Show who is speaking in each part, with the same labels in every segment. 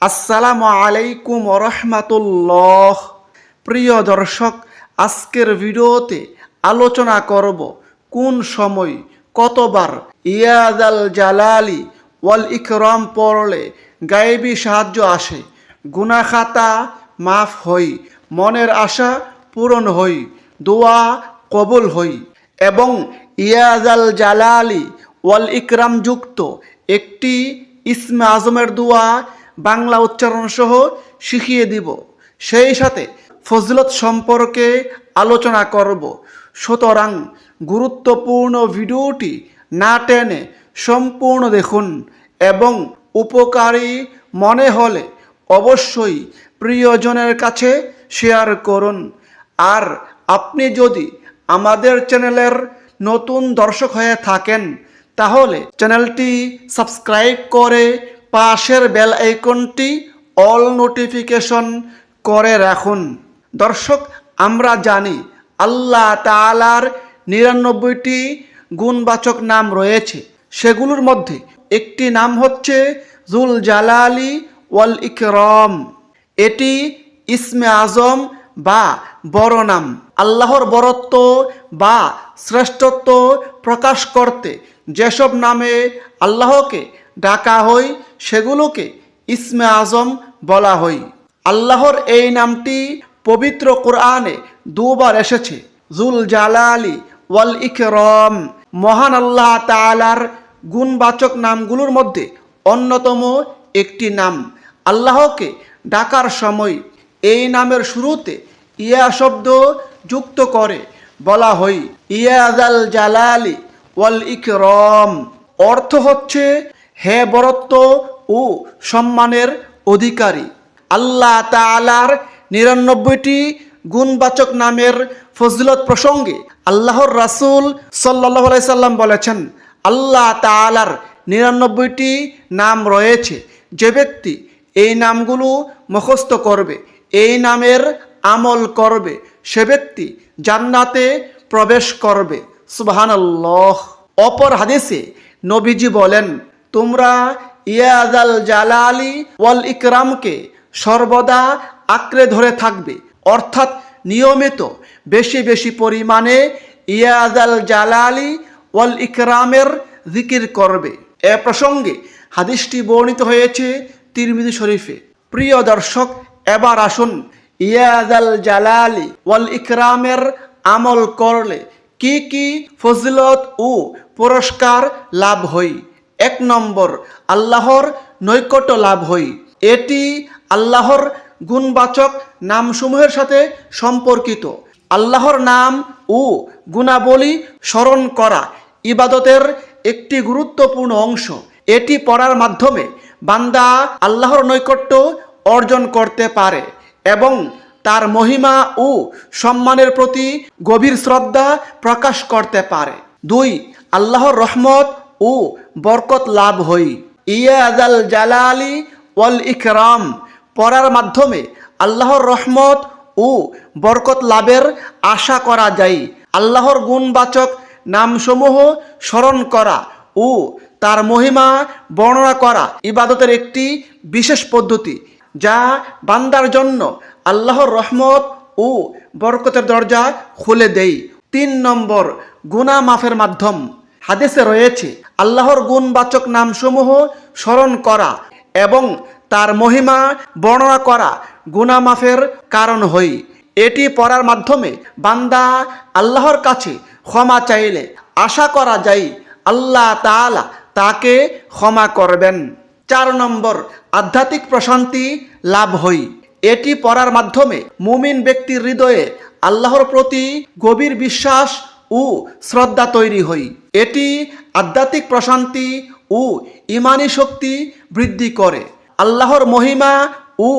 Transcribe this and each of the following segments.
Speaker 1: আসসালামু আলাইকুম রহমাতুল্লাহ। প্রিয় দর্শক, আজকের ভিডিওতে আলোচনা করব কোন সময় কতবার ইয়াদাল জালালি ওয়াল ইকরাম পড়লে গায়েবী সাহায্য আসে, গুনাহ খাতা মাফ হই, মনের আশা পূরণ হই, দোয়া কবুল হই এবং ইয়াদাল জালালি ওয়াল ইকরাম যুক্ত একটি ইসমে আজমের দোয়া বাংলা উচ্চারণ সহ শিখিয়ে দিব। সেই সাথে ফজিলত সম্পর্কে আলোচনা করব। সুতরাং গুরুত্বপূর্ণ ভিডিওটি না টেনে সম্পূর্ণ দেখুন এবং উপকারী মনে হলে অবশ্যই প্রিয়জনের কাছে শেয়ার করুন। আর আপনি যদি আমাদের চ্যানেলের নতুন দর্শক হয়ে থাকেন তাহলে চ্যানেলটি সাবস্ক্রাইব করে পাশের বেল আইকনটি অল নোটিফিকেশন করে রাখুন। দর্শক, আমরা জানি আল্লাহ তাআলার ৯৯টি গুণবাচক নাম রয়েছে। সেগুলোর মধ্যে একটি নাম হচ্ছে জুল জালালি ওয়াল ইকরাম। এটি ইসমে আজম বা বড় নাম। আল্লাহর বরত্ব বা শ্রেষ্ঠত্ব প্রকাশ করতে যেসব নামে আল্লাহকে ডাকা হয় সেগুলোকে ইসমে আজম বলা হয়। আল্লাহর এই নামটি পবিত্র কোরআনে দুবার এসেছে। জুল জালালি ওয়াল ইকরাম মহান আল্লাহ তাআলার গুণবাচক নামগুলোর মধ্যে অন্যতম একটি নাম। আল্লাহকে ডাকার সময় এই নামের শুরুতে ইয়া শব্দ যুক্ত করে বলা হয় ইয়াদাল জালালি ওয়াল ইকরাম। অর্থ হচ্ছে হে বরত্ব ও সম্মানের অধিকারী। আল্লাহ তাআলার ৯৯টি গুণবাচক নামের ফজিলত প্রসঙ্গে আল্লাহর রাসূল সাল্লাল্লাহু আলাইহি সাল্লাম বলেছেন, আল্লাহ তাআলার ৯৯টি নাম রয়েছে। যে ব্যক্তি এই নামগুলো মুখস্থ করবে, এই নামের আমল করবে, সে ব্যক্তি জান্নাতে প্রবেশ করবে। সুবহানাল্লাহ। অপর হাদিসে নবীজি বলেন, তোমরা ইয়াদাল জালালি ওয়াল ইকরামকে সর্বদা আঁকড়ে ধরে থাকবে, অর্থাৎ নিয়মিত বেশি বেশি পরিমাণে ইয়াদাল জালালি ওয়াল ইকরামের জিকির করবে। এ প্রসঙ্গে হাদিসটি বর্ণিত হয়েছে তিরমিজি শরীফে। প্রিয় দর্শক, এবার আসুন ইয়াদাল জালালি ওয়াল ইকরামের আমল করলে কি কি ফজিলত ও পুরস্কার লাভ হই। ১ নম্বর, আল্লাহর নৈকট্য লাভ হই। এটি আল্লাহর গুণবাচক নামসমূহের সাথে সম্পর্কিত। আল্লাহর নাম ও গুণাবলী স্মরণ করা ইবাদতের একটি গুরুত্বপূর্ণ অংশ। এটি পড়ার মাধ্যমে বান্দা আল্লাহর নৈকট্য অর্জন করতে পারে এবং তার মহিমা ও সম্মানের প্রতি গভীর শ্রদ্ধা প্রকাশ করতে পারে। ২, আল্লাহর রহমত ও বরকত লাভ হই। ইয়াদাল জালালি ওয়াল ইকরাম পড়ার মাধ্যমে আল্লাহর রহমত ও বরকত লাভের আশা করা যায়। আল্লাহর গুণবাচক নামসমূহ স্মরণ করা ও তার মহিমা বর্ণনা করা ইবাদতের একটি বিশেষ পদ্ধতি, যা বান্দার জন্য আল্লাহর রহমত ও বরকতের দরজা খুলে দেয়। ৩ নম্বর, গুনাহ মাফের মাধ্যম। হাদিসে রয়েছে আল্লাহর গুণবাচক নামসমূহ স্মরণ করা এবং তার মহিমা বর্ণনা করা গুনাহ মাফের কারণ হয়। এটি পড়ার মাধ্যমে বান্দা আল্লাহর কাছে ক্ষমা চাইলে আশা করা যায় আল্লাহ তাআলা তাকে ক্ষমা করবেন। ৪ নম্বর, আধ্যাত্মিক প্রশান্তি লাভ হই। এটি পড়ার মাধ্যমে মুমিন ব্যক্তির হৃদয়ে আল্লাহর প্রতি গভীর বিশ্বাস ও শ্রদ্ধা তৈরি হয়। এটি আধ্যাত্মিক প্রশান্তি ও ঈমানী শক্তি বৃদ্ধি করে। আল্লাহর মহিমা ও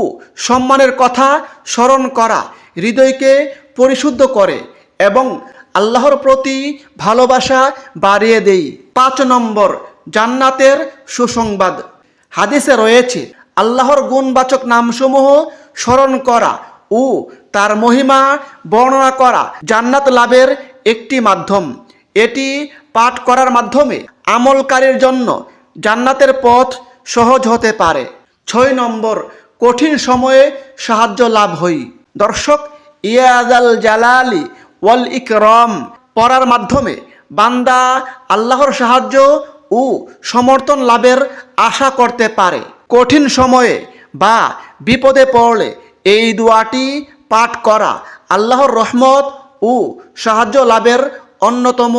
Speaker 1: সম্মানের কথা স্মরণ করা হৃদয়কে পরিশুদ্ধ করে এবং আল্লাহর প্রতি ভালোবাসা বাড়িয়ে দেয়। ৫ নম্বর, জান্নাতের সুসংবাদ। হাদিসে রয়েছে আল্লাহর গুণবাচক নামসমূহ স্মরণ করা ও তার মহিমা বর্ণনা করা জান্নাত লাভের একটি মাধ্যম। এটি পাঠ করার মাধ্যমে আমলকারীর জন্য জান্নাতের পথ সহজ হতে পারে। 6 নম্বর, কঠিন সময়ে সাহায্য লাভ হই। দর্শক, ইয়াদাল জালালি ওয়াল ইকরাম পড়ার মাধ্যমে বান্দা আল্লাহর সাহায্য ও সমর্থন লাভের আশা করতে পারে। কঠিন সময়ে বা বিপদে পড়লে এই দোয়াটি পাঠ করা আল্লাহর রহমত ও সাহায্য লাভের অন্যতম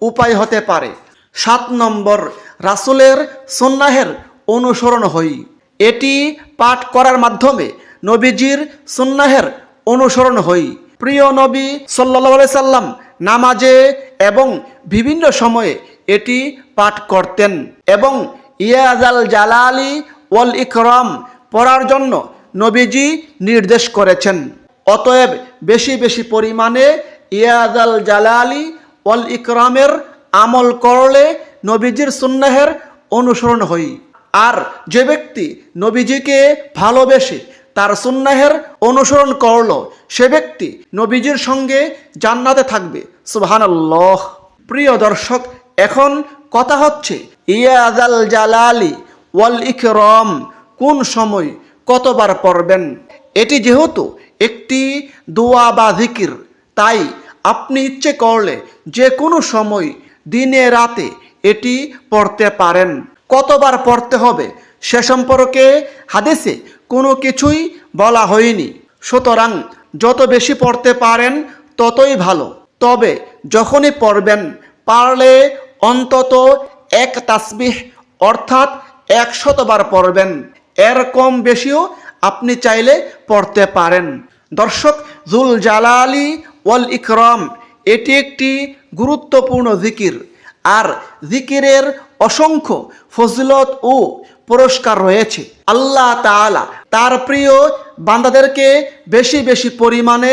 Speaker 1: উপায় হতে পারে। 7 নম্বর, রাসূলের সুন্নাহের অনুসরণ হই। এটি পাঠ করার মাধ্যমে নবীজির সুন্নাহের অনুসরণ হই। প্রিয় নবী সাল্লাল্লাহু আলাইহি সাল্লাম নামাজে এবং বিভিন্ন সময়ে এটি পাঠ করতেন এবং ইয়াদাল জালালি ওয়াল ইকরাম পড়ার জন্য নবীজি নির্দেশ করেছেন। অতএব বেশি বেশি পরিমাণে ইয়াদাল জালালি ওয়াল ইকরামের আমল করলে নবীজির সুন্নাহের অনুসরণ হই। আর যে ব্যক্তি নবীজিকে ভালোবেসে তার সুন্নাহের অনুসরণ করলো, সে ব্যক্তি নবীজির সঙ্গে জান্নাতে থাকবে। সুবহানাল্লাহ। প্রিয় দর্শক, এখন কথা হচ্ছে ইয়াদাল জালালি ওয়াল ইকরাম কোন সময় কতবার পড়বেন। এটি যেহেতু একটি দোয়া বা জিকির, তাই আপনি ইচ্ছে করলে যে কোনো সময় দিনে রাতে এটি পড়তে পারেন। কতবার পড়তে হবে সে সম্পর্কে হাদিসে কোনো কিছুই বলা হয়নি, সুতরাং যত বেশি পড়তে পারেন ততই ভালো। তবে যখনই পড়বেন, পারলে অন্তত 1 তাসবিহ অর্থাৎ 100 বার পড়বেন। এর কম বেশিও আপনি চাইলে পড়তে পারেন। দর্শক, জুল জালালি ওয়াল ইকরাম এটি একটি গুরুত্বপূর্ণ জিকির, আর জিকিরের অসংখ্য ফজিলত ও পুরস্কার রয়েছে। আল্লাহ তাআলা তার প্রিয় বান্দাদেরকে বেশি বেশি পরিমাণে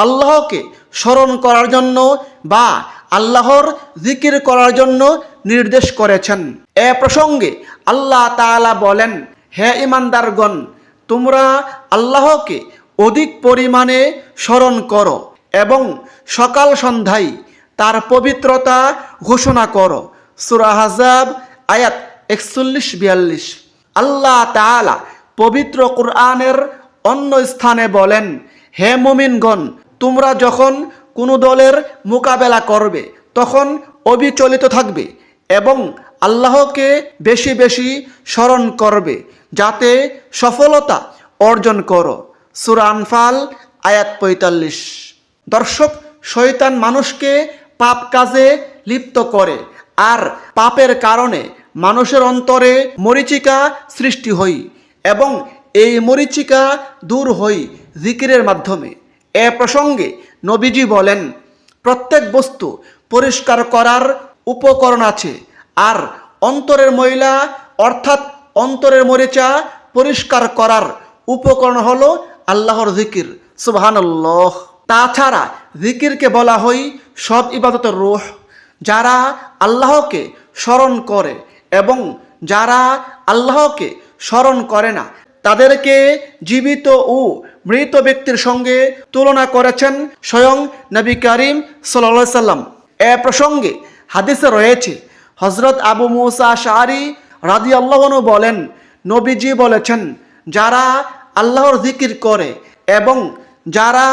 Speaker 1: আল্লাহকে স্মরণ করার জন্য বা আল্লাহর জিকির করার জন্য নির্দেশ করেছেন। এ প্রসঙ্গে আল্লাহ তাআলা বলেন, হে ঈমানদারগণ, তোমরা আল্লাহকে অধিক পরিমাণে স্মরণ করো এবং সকাল সন্ধ্যায় তার পবিত্রতা ঘোষণা করো। সূরা আহজাব আয়াত 41-42। আল্লাহ তাআলা পবিত্র কুরআনের অন্য স্থানে বলেন, হে মুমিনগণ, তোমরা যখন কোনো দলের মোকাবেলা করবে তখন অবিচলিত থাকবে এবং আল্লাহকে বেশি বেশি স্মরণ করবে যাতে সফলতা অর্জন করো। সূরা আনফাল আয়াত 45। দর্শক, শয়তান মানুষকে পাপ কাজে লিপ্ত করে, আর পাপের কারণে মানুষের অন্তরে মরিচিকা সৃষ্টি হয় এবং এই মরিচিকা দূর হয় জিকিরের মাধ্যমে। এ প্রসঙ্গে নবীজি বলেন, প্রত্যেক বস্তু পরিষ্কার করার উপকরণ আছে, আর অন্তরের ময়লা অর্থাৎ অন্তরের মরিচা পরিষ্কার করার উপকরণ হলো আল্লাহর জিকির। সুবহানাল্লাহ। তাছাড়া জিকিরকে বলা হয় সব ইবাদতের রূহ। যারা আল্লাহকে স্মরণ করে এবং যারা আল্লাহকে স্মরণ করে না, তাদেরকে জীবিত ও মৃত ব্যক্তির সঙ্গে তুলনা করেছেন স্বয়ং নবী করিম সাল্লাল্লাহু আলাইহি সাল্লাম। এ প্রসঙ্গে হাদিসে রয়েছে, হযরত আবু মুসা আশআরী রাদিয়াল্লাহু আনহু বলেন, নবীজি বলেছেন, যারা আল্লাহর জিকির করে এবং যারা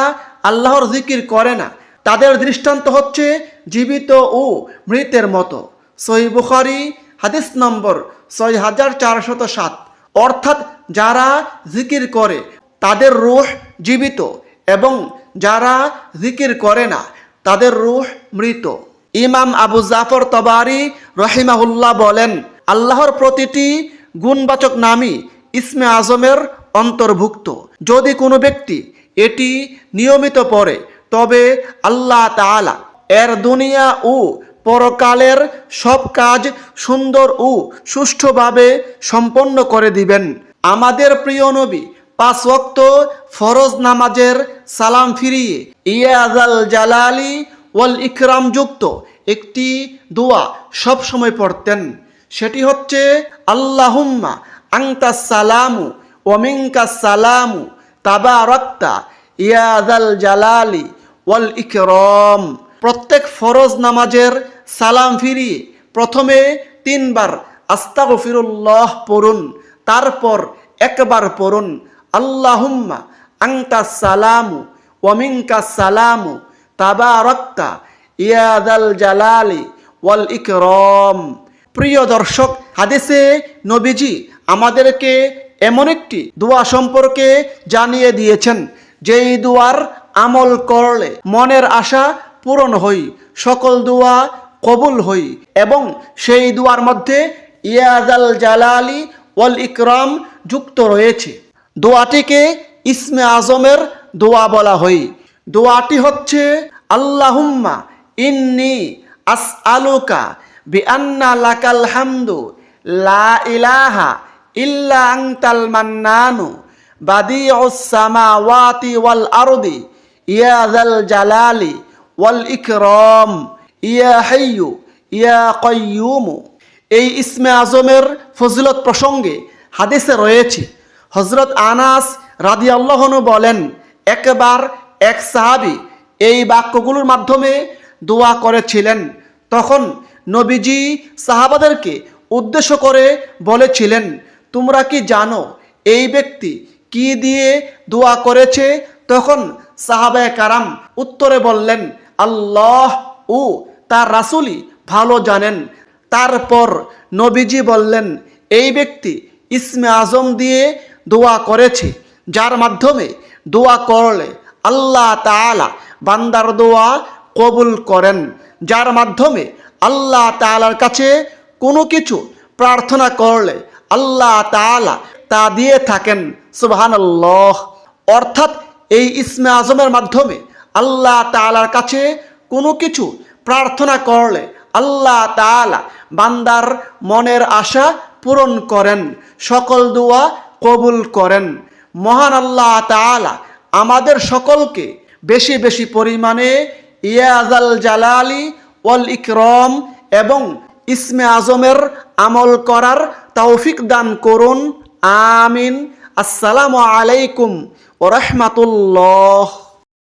Speaker 1: আল্লাহর জিকির করে না, তাদের দৃষ্টান্ত হচ্ছে জীবিত ও মৃতের মতো। সহিহ বুখারী হাদিস নম্বর 6407। অর্থাৎ যারা জিকির করে তাদের রূহ জীবিত এবং যারা জিকির করে না তাদের রূহ মৃত। ইমাম আবু জাফর তবারি রহিমাহুল্লাহ বলেন, আল্লাহর প্রতিটি গুণবাচক নামই ইসমে আজমের অন্তর্ভুক্ত। যদি কোনো ব্যক্তি এটি নিয়মিত পড়ে তবে আল্লাহ তাআলা এর দুনিয়া ও পরকালের সব কাজ সুন্দর ও সুষ্ঠুভাবে সম্পন্ন করে দিবেন। আমাদের প্রিয় নবী 5 ওয়াক্ত ফরজ নামাজের সালাম ফিরিয়ে ইয়াদাল জালালি ওয়াল ইকরাম যুক্ত একটি দোয়া সব সময় পড়তেন। সেটি হচ্ছে, আল্লাহুম্মা আনতাস সালামু ওয়া মিনকাস সালামু তাবারাকতা ইয়াদাল জালালি ওয়াল ইকরাম। প্রত্যেক ফরজ নামাজের সালাম ফিরিয়ে প্রথমে 3 বার আস্তাগফিরুল্লাহ পড়ুন, তারপর একবার পড়ুন, আল্লাহুম্মা আনতাস সালামু ওয়া মিনকাস সালামু তাবারাকতা ইয়া যাল জালালি ওয়াল ইকরাম। প্রিয় দর্শক, হাদিসে নবীজি আমাদেরকে এমন একটি দোয়া সম্পর্কে জানিয়ে দিয়েছেন, যেই দোয়ার আমল করলে মনের আশা পূরণ হই, সকল দোয়া কবুল হই, এবং সেই দোয়ার মধ্যে ইয়া যাল জালালি ওয়াল ইকরাম যুক্ত রয়েছে। দোয়াটিকে ইসমে আজমের দোয়া বলা হয়। দোয়াটি হচ্ছে আল্লাহুম্মা ইন্নি আসআলুকা বিআন্না লাকাল হামদু লা ইলাহা ইল্লা আনতাল মান্নানু বাদিউস সামাওয়াতি ওয়াল আরদি ইয়া যাল জালালি ওয়াল ইকরাম ইয়া হাইয়্যু ইয়া কাইয়্যুম। এই ইসমে আজমের ফজিলত প্রসঙ্গে হাদিসে রয়েছে, হযরত আনাস রাদিয়াল্লাহু আনহু বলেন, একবার এক সাহাবী এই বাক্যগুলোর মাধ্যমে দোয়া করেছিলেন। তখন নবীজি সাহাবাদেরকে উদ্দেশ্য করে বলেছিলেন, তোমরা কি জানো এই ব্যক্তি কি দিয়ে দোয়া করেছে? তখন সাহাবায়ে কারাম উত্তরে বললেন, আল্লাহ ও তার রাসূলই ভালো জানেন। তারপর নবীজি বললেন, এই ব্যক্তি ইসমে আজম দিয়ে দোয়া করেছে, যার মাধ্যমে দোয়া করলে আল্লাহ তাআলা বান্দার দোয়া কবুল করেন, যার মাধ্যমে আল্লাহ তাআলার কাছে কোনো কিছু প্রার্থনা করলে আল্লাহ তাআলা তা দিয়ে থাকেন। সুবহানাল্লাহ। অর্থাৎ এই ইসমে আজমের মাধ্যমে আল্লাহ তাআলার কাছে কোনো কিছু প্রার্থনা করলে আল্লাহ তাআলা বান্দার মনের আশা পূরণ করেন, সকল দোয়া কবুল করেন। মহান আল্লাহ তাআলা আমাদের সকলকে বেশি বেশি পরিমাণে ইয়া যাল জালালি ওয়াল ইকরাম এবং ইসমে আজমের আমল করার তৌফিক দান করুন। আমিন। আসসালামু আলাইকুম ওয়া রাহমাতুল্লাহ।